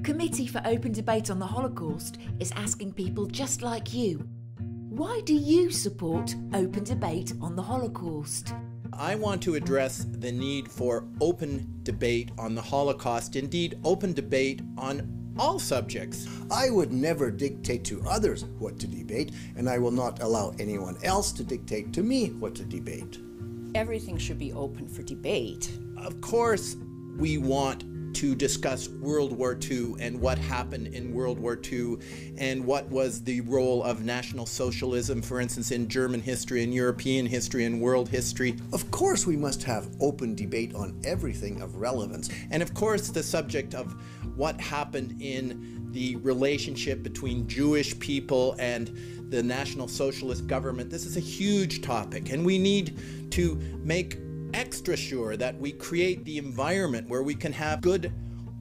Committee for Open Debate on the Holocaust is asking people just like you, why do you support open debate on the Holocaust? I want to address the need for open debate on the Holocaust, indeed open debate on all subjects. I would never dictate to others what to debate, and I will not allow anyone else to dictate to me what to debate. Everything should be open for debate. Of course, we want to discuss World War II and what happened in World War II and what was the role of National Socialism, for instance, in German history and European history and world history. Of course we must have open debate on everything of relevance. And of course the subject of what happened in the relationship between Jewish people and the National Socialist government. This is a huge topic, and we need to make extra sure that we create the environment where we can have good,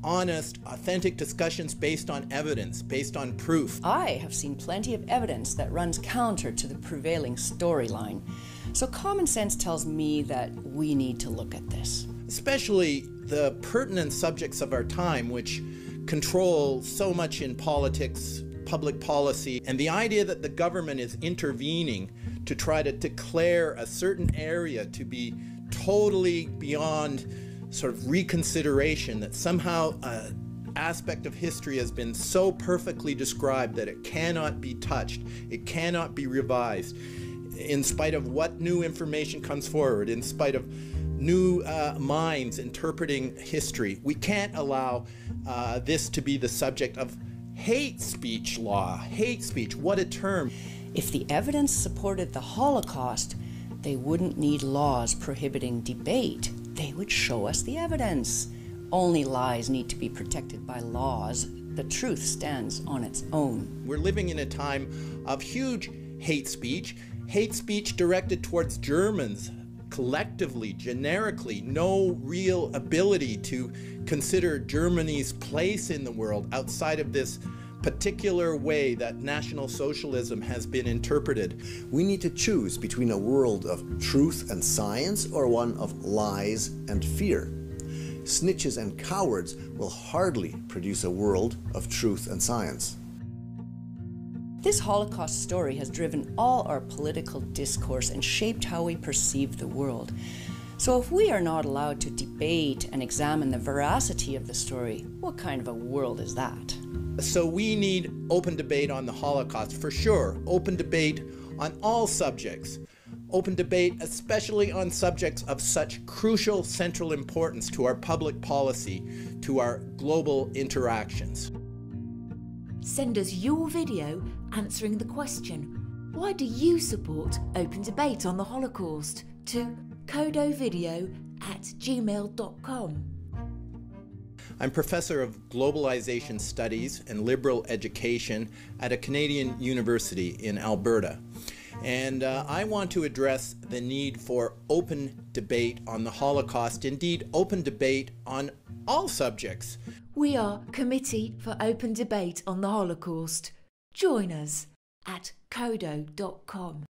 honest, authentic discussions based on evidence, based on proof. I have seen plenty of evidence that runs counter to the prevailing storyline. So common sense tells me that we need to look at this. Especially the pertinent subjects of our time, which control so much in politics, public policy, and the idea that the government is intervening to try to declare a certain area to be totally beyond sort of reconsideration, that somehow an aspect of history has been so perfectly described that it cannot be touched, it cannot be revised, in spite of what new information comes forward, in spite of new minds interpreting history. We can't allow this to be the subject of hate speech law. Hate speech, what a term. If the evidence supported the Holocaust, they wouldn't need laws prohibiting debate. They would show us the evidence. Only lies need to be protected by laws. The truth stands on its own. We're living in a time of huge hate speech directed towards Germans, collectively, generically, no real ability to consider Germany's place in the world outside of this particular way that National Socialism has been interpreted. We need to choose between a world of truth and science or one of lies and fear. Snitches and cowards will hardly produce a world of truth and science. This Holocaust story has driven all our political discourse and shaped how we perceive the world. So if we are not allowed to debate and examine the veracity of the story, what kind of a world is that? So we need open debate on the Holocaust, for sure. Open debate on all subjects. Open debate especially on subjects of such crucial central importance to our public policy, to our global interactions. Send us your video answering the question, why do you support open debate on the Holocaust, to codovideo@gmail.com. I'm Professor of Globalization Studies and Liberal Education at a Canadian university in Alberta. And I want to address the need for open debate on the Holocaust, indeed open debate on all subjects. We are Committee for Open Debate on the Holocaust. Join us at codo.com.